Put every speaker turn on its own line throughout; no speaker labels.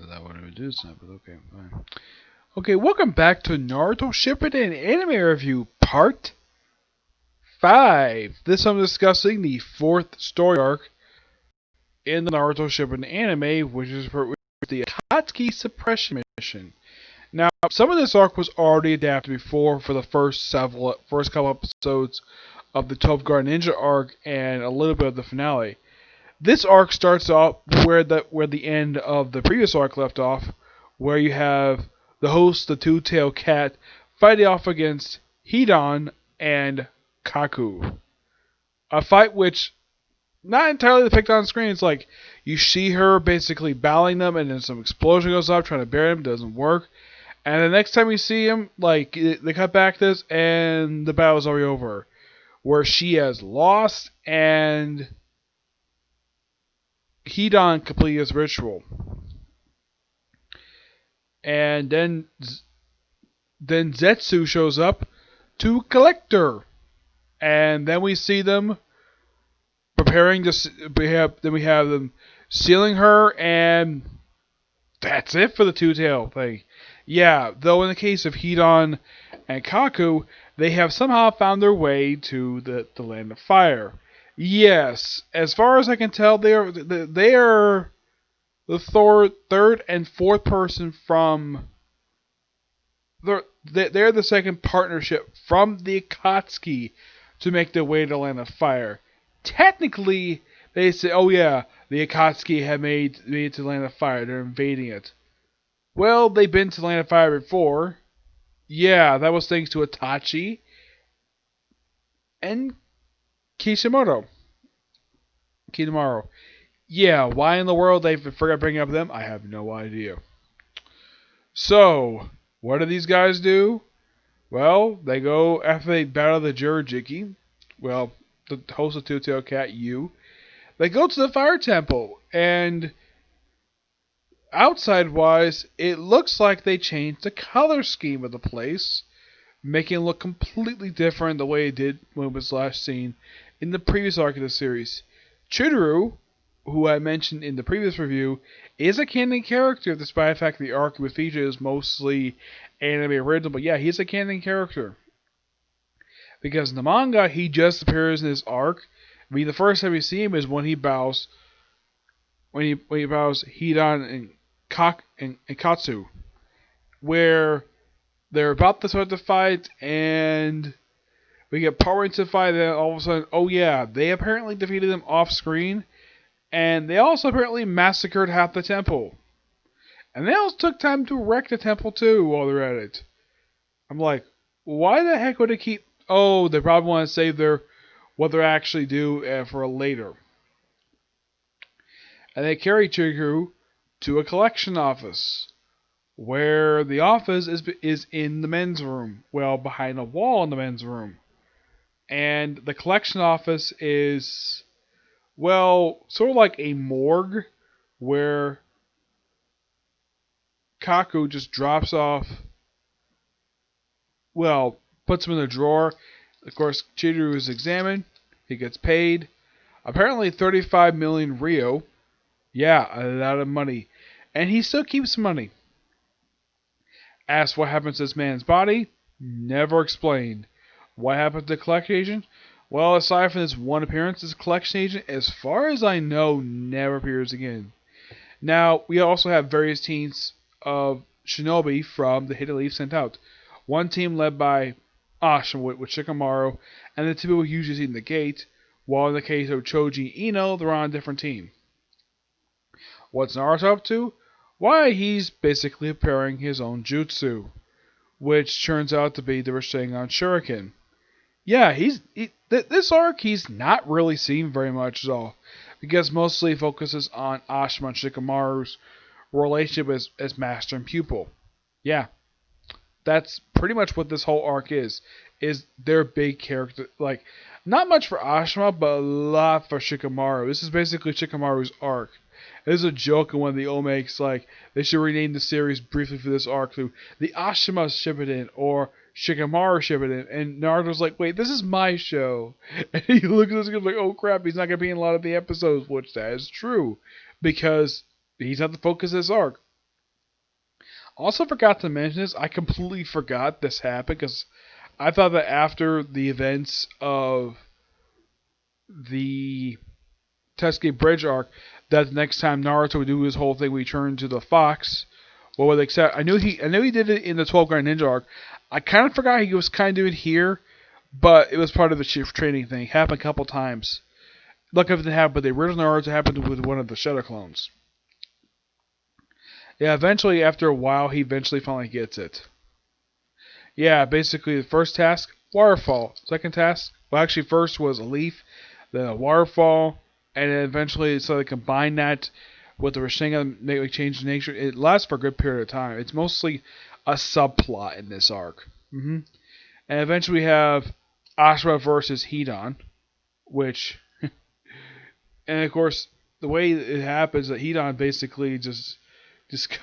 that what it would do tonight, but okay, fine. Okay, welcome back to Naruto Shippuden Anime Review Part 5. This I'm discussing the fourth story arc in the Naruto Shippuden anime, which is the Akatsuki Suppression mission. Now, some of this arc was already adapted before for the first couple episodes of the 12 Guard Ninja arc and a little bit of the finale. This arc starts off where the end of the previous arc left off, where you have the host, the two-tailed cat, fighting off against Hidan and Kaku. A fight which not entirely depicted on screen. It's like you see her basically battling them, and then some explosion goes off trying to bury him. Doesn't work. And the next time you see him, like they cut back this, and the battle's already over, where she has lost and Hidan completed his ritual. And then Zetsu shows up to collect her. And then we see them preparing to. We have them sealing her, and that's it for the two-tail thing. Yeah, though in the case of Hidan and Kaku, they have somehow found their way to the Land of Fire. Yes, as far as I can tell, they are the third and fourth person from. They're the second partnership from the Akatsuki to make their way to the Land of Fire. Technically, they say, oh yeah, the Akatsuki have made it to the Land of Fire. They're invading it. Well, they've been to the Land of Fire before. Yeah, that was thanks to Itachi and Kishimoto. Kinemaro. Yeah, why in the world they forgot bringing up them? I have no idea. So, what do these guys do? Well, they go after they battle the Jirajiki. Well, the host of Two-Tail Cat, you. They go to the Fire Temple, and outside-wise, it looks like they changed the color scheme of the place, making it look completely different the way it did when it was last seen in the previous arc of the series. Chidori, who I mentioned in the previous review, is a canon character, despite the fact that the arc with feature is mostly anime original. But yeah, he's a canon character. Because in the manga, he just appears in this arc. I mean, the first time we see him is when he bows Hidan and Katsu, where they're about to start the fight, and we get power into the fight, and all of a sudden, oh yeah, they apparently defeated them off screen. And they also apparently massacred half the temple. And they also took time to wreck the temple too while they're at it. I'm like, why the heck would they keep... Oh, they probably want to save what they actually do for later. And they carry Chikuru to a collection office. Where the office is in the men's room. Well, behind a wall in the men's room. And the collection office is... Well, sort of like a morgue where Kaku just drops off, well, puts him in a drawer. Of course, Chidori is examined. He gets paid. Apparently 35 million Rio. Yeah, a lot of money. And he still keeps money. Asked what happens to this man's body? Never explained. What happened to the collection agent? Well, aside from this one appearance, this collection agent, as far as I know, never appears again. Now, we also have various teams of shinobi from the Hidden Leaf sent out. One team led by Ashima with Shikamaru, and the two people usually see in the gate, while in the case of Choji and Ino, they're on a different team. What's Naruto up to? Why, he's basically preparing his own jutsu, which turns out to be the Rasengan Shuriken. Yeah, this arc he's not really seen very much at all, because mostly focuses on Ashima and Shikamaru's relationship as master and pupil. Yeah, that's pretty much what this whole arc is their big character, like, not much for Ashima, but a lot for Shikamaru. This is basically Shikamaru's arc. There's a joke in one of the Omegas, like, they should rename the series briefly for this arc to the Ashima Shippuden, or Shikamaru Shippuden, and Naruto's like, wait, this is my show. And he looks at this and goes like, oh crap, he's not going to be in a lot of the episodes, which that is true, because he's not the focus of this arc. Also forgot to mention this. I completely forgot this happened because I thought that after the events of the Tessuke Bridge arc, that the next time Naruto would do his whole thing, we turn to the Fox. What would they accept? I knew he did it in the 12 Guard Ninja arc. I kind of forgot he was kind of doing it here, but it was part of the shift training thing. It happened a couple times. Look if it happened, but the original Naruto happened with one of the Shadow clones. Yeah, eventually, after a while, he eventually finally gets it. Yeah, basically, the first task, waterfall. Second task, well, actually, first was a leaf, then a waterfall, and then eventually, so they combine that with the Rasengan, they change the nature. It lasts for a good period of time. It's mostly a subplot in this arc. And eventually, we have Ashura versus Hidan, which, and of course, the way it happens, that Hidan basically just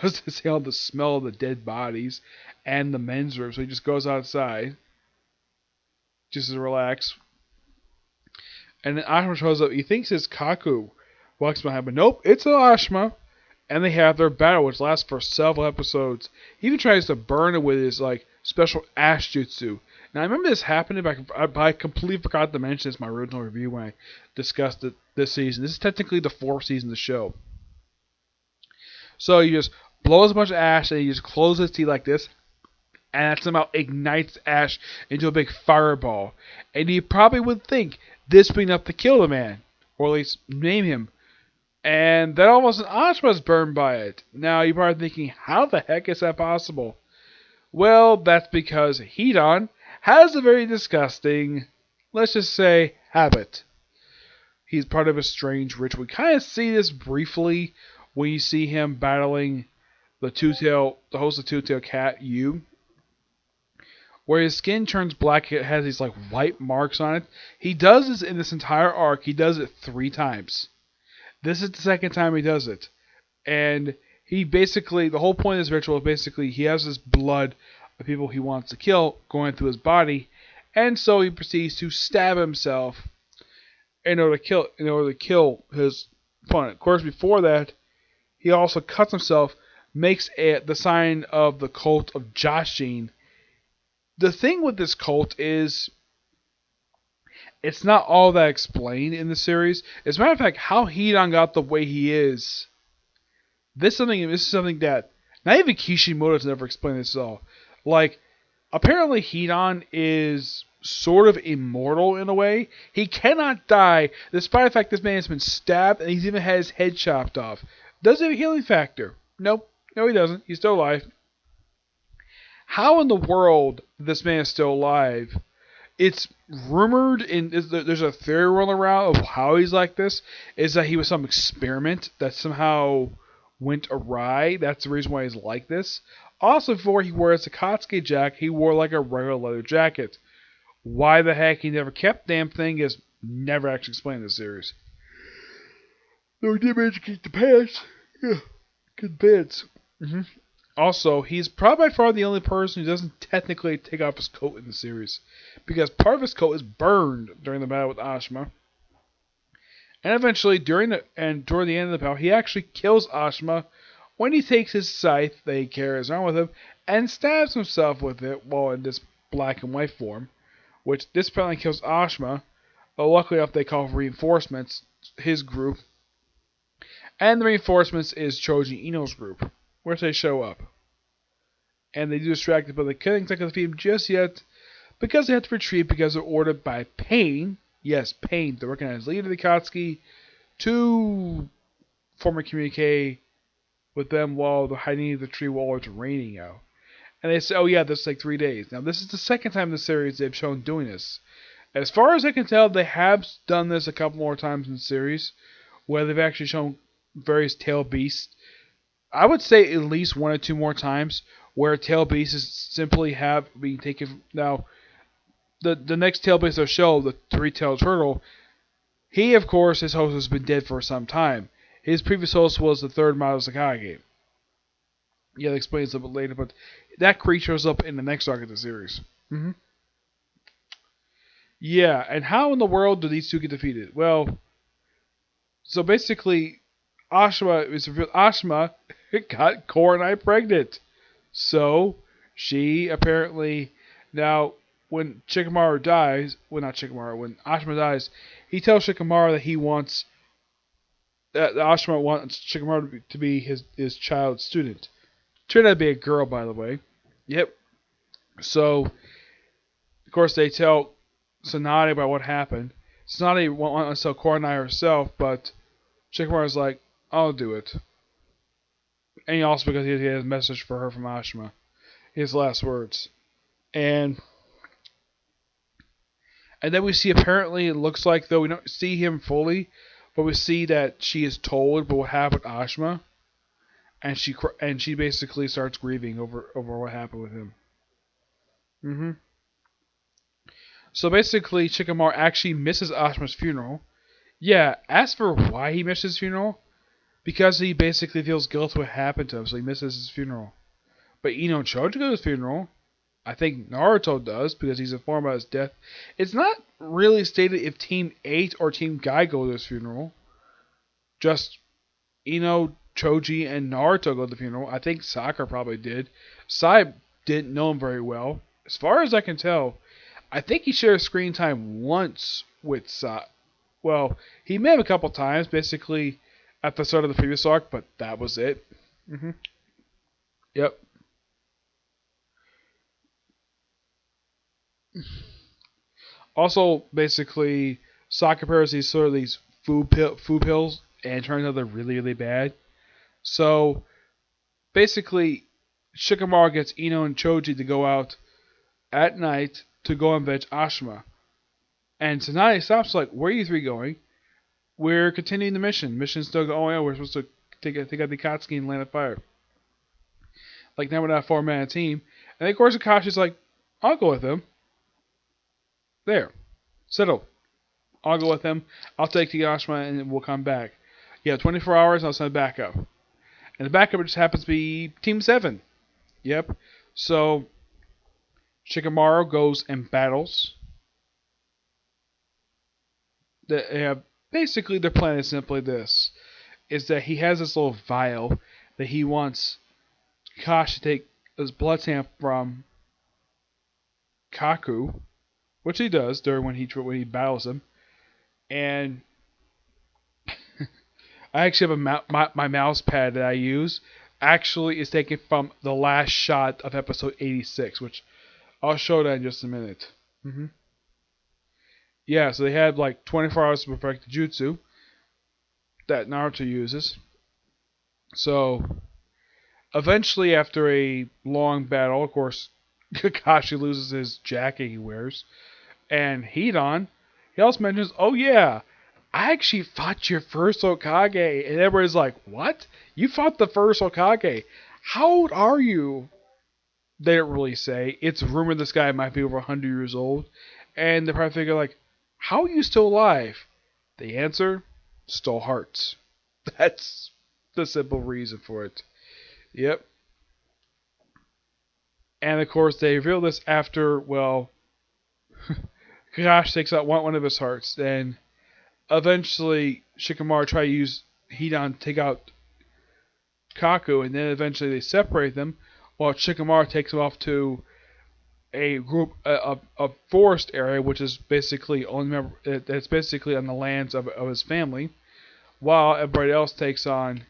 goes to see all the smell of the dead bodies and the men's room, so he just goes outside just to relax. And then Ashima shows up. He thinks it's Kaku walks behind, but nope, it's Ashima. And they have their battle, which lasts for several episodes. He even tries to burn it with his special ash jutsu. Now I remember this happening, but I completely forgot to mention this in my original review when I discussed it this season. This is technically the fourth season of the show. So he just blows a bunch of ash and he just closes his teeth like this, and that somehow ignites ash into a big fireball. And you probably would think this would be enough to kill the man, or at least name him. And then almost an Ashma's burned by it. Now you're probably thinking, how the heck is that possible? Well, that's because Hidan has a very disgusting, let's just say, habit. He's part of a strange ritual. We kind of see this briefly when you see him battling the host of Two-Tail Cat, Yu, where his skin turns black. It has these white marks on it. He does this in this entire arc. He does it 3 times. This is the second time he does it. And he basically, the whole point of this ritual is basically he has this blood of people he wants to kill going through his body. And so he proceeds to stab himself in order to kill his opponent. Of course, before that, he also cuts himself, makes the sign of the cult of Jashin. The thing with this cult is it's not all that explained in the series. As a matter of fact, how Hidan got the way he is, this is something that not even Kishimoto's never explained this at all. Apparently Hidan is sort of immortal in a way. He cannot die, despite the fact this man has been stabbed and he's even had his head chopped off. Does he have a healing factor? Nope. No, he doesn't. He's still alive. How in the world this man is still alive? It's rumored, there's a theory rolling around of how he's like this, is that he was some experiment that somehow went awry. That's the reason why he's like this. Also, before he wore his Akatsuki jacket, he wore a regular leather jacket. Why the heck he never kept the damn thing is never actually explained in the series. Though he did manage to keep the pants. Yeah, good pants. Also, he's probably by far the only person who doesn't technically take off his coat in the series, because part of his coat is burned during the battle with Ashima. And eventually, toward the end of the battle, he actually kills Ashima when he takes his scythe that he carries around with him and stabs himself with it while in this black and white form, which this apparently kills Ashima. But luckily enough, they call reinforcements, his group, and the reinforcements is Choji Ino's group, where they show up. And they do distract him, but they couldn't defeat him just yet because they have to retreat because they're ordered by Pain, yes, Pain, the recognized leader of the Akatsuki, to form a communique with them while they're hiding in the tree while it's raining out. And they say, oh yeah, this is 3 days. Now, this is the second time in the series they've shown doing this. As far as I can tell, they have done this a couple more times in the series, where they've actually shown various tail beasts. I would say at least 1 or 2 more times where tail beasts simply have been taken. Now, the next tail beast they'll show, the 3-tailed turtle, he, of course, his host has been dead for some time. His previous host was the 3rd Madoka Sakage. Yeah, they explain this a bit later, but that creature shows up in the next arc of the series. Yeah, and how in the world do these two get defeated? Well, so basically, Ashima got Core and I pregnant. So she apparently now when Shikamaru dies, well not Shikamaru, when Ashima dies, he tells Shikamaru that he wants that Ashima wants Shikamaru to be his child student. Turned out to be a girl, by the way. Yep. So of course they tell Tsunade about what happened. Tsunade wants to tell Kurenai herself, but Shikamaru's like, I'll do it. And he also because he has a message for her from Ashima. His last words. And then we see apparently it looks like though we don't see him fully, but we see that she is told about what happened to Ashima, and she basically starts grieving over what happened with him. hmm So basically, Shikamaru actually misses Ashima's funeral. Yeah, as for why he missed his funeral, because he basically feels guilt what happened to him, so he misses his funeral. But Ino chose to go to his funeral. I think Naruto does because he's informed about his death. It's not really stated if Team 8 or Team Guy go to his funeral. Just Ino, Choji, and Naruto go to the funeral. I think Sakura probably did. Sai didn't know him very well. As far as I can tell, I think he shared screen time once with Sai. Well, he met him a couple times, basically at the start of the previous arc, but that was it. hmm Yep. Also, basically, Sakura prepares these sort of these food pills, and it turns out they're really really bad. So basically, Shikamaru gets Ino and Choji to go out at night to go and fetch Ashima. And Tsunade stops like, where are you three going? We're continuing the mission. Mission's still going. Oh yeah, we're supposed to take out the Akatsuki and land a fire. Like now we're not a 4-man team. And of course Akashi's like, I'll go with them. There. Settle. I'll go with them. I'll take the Ashima and we'll come back. Yeah, 24 hours, I'll send backup. And the backup just happens to be Team 7. Yep. So Shikamaru goes and battles. Basically, their plan is simply this: is that he has this little vial that he wants Kashi to take his blood sample from Kaku, which he does during when he battles him. And I actually have my mouse pad that I use. Actually, is taken from the last shot of episode 86, which I'll show that in just a minute. hmm Yeah, so they had like 24 hours to perfect the jutsu that Naruto uses. So eventually, after a long battle, of course, Kakashi loses his jacket he wears, and Hidan, he also mentions, "Oh yeah, I actually fought your first Hokage," and everybody's like, "What? You fought the first Hokage? How old are you?" They don't really say. It's rumored this guy might be over 100 years old, and they probably figure like, "How are you still alive?" The answer: stole hearts. That's the simple reason for it. Yep. And of course, they reveal this after, well, Kakashi takes out one of his hearts. Then eventually, Shikamaru tries to use Hidan to take out Kaku, and then eventually they separate them. While Shikamaru takes him off to a forest area, which is basically that's basically on the lands of his family, while everybody else takes on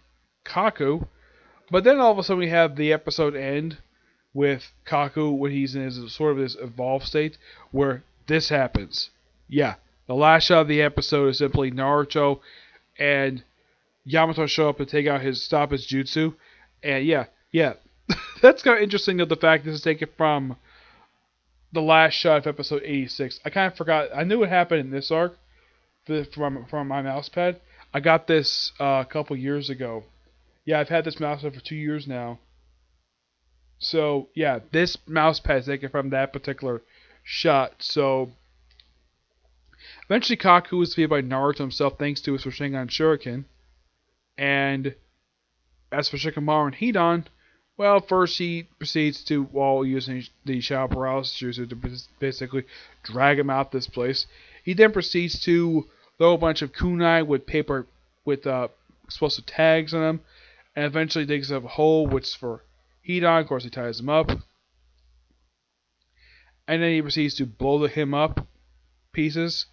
Kaku. But then all of a sudden we have the episode end with Kaku when he's in his sort of this evolved state where this happens. Yeah, the last shot of the episode is simply Naruto and Yamato show up and stop his jutsu, and yeah, that's kind of interesting that the fact this is taken from the last shot of episode 86. I kind of forgot. I knew what happened in this arc from my mouse pad. I got this a couple years ago. Yeah, I've had this mouse pad for 2 years now. So yeah, this mouse pad is taken from that particular shot. So eventually, Kaku was defeated by Naruto himself thanks to his Rasengan Shuriken. And as for Shikamaru and Hidan, well, first he proceeds to, while using the Shadow Paralysis Jutsu to basically drag him out this place. He then proceeds to throw a bunch of kunai with explosive tags on them, and eventually digs up a hole, which is for Of course, he ties him up, and then he proceeds to blow him up pieces.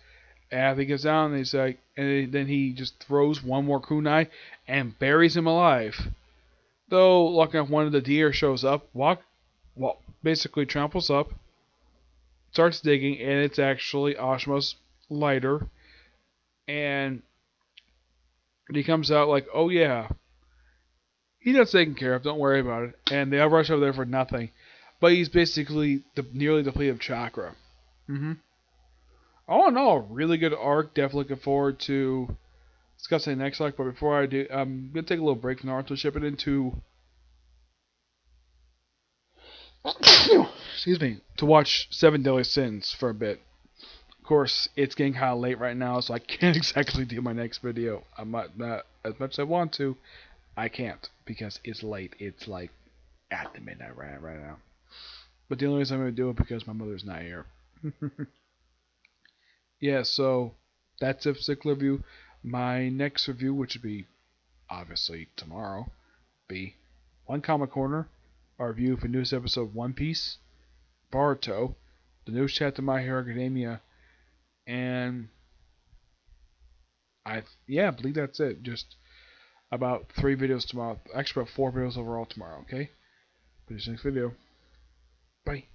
And after he gets down, he's like, and then he just throws one more kunai and buries him alive. Though, lucky enough, one of the deer shows up, basically tramples up, starts digging, and it's actually Ashima's lighter. And he comes out like, oh yeah, he gets taken care of, don't worry about it. And they all rush over there for nothing. But he's basically nearly depleted of chakra. Mm-hmm. All in all, really good arc. Definitely looking forward to discussing the next arc. But before I do, I'm going to take a little break from Naruto Shippuden to excuse me, to watch Seven Deadly Sins for a bit. Of course, it's getting kind of late right now, so I can't exactly do my next video. I'm not as much as I want to. I can't because it's late. It's like at the midnight right now. But the only reason I'm going to do it because my mother's not here. Yeah, so that's a particular review. My next review, which would be obviously tomorrow, be One Comic Corner, our review for newest episode One Piece, Boruto, the newest chapter of My Hero Academia, and I believe that's it. Just about 3 videos tomorrow. Actually, about 4 videos overall tomorrow. Okay, see you next video. Bye.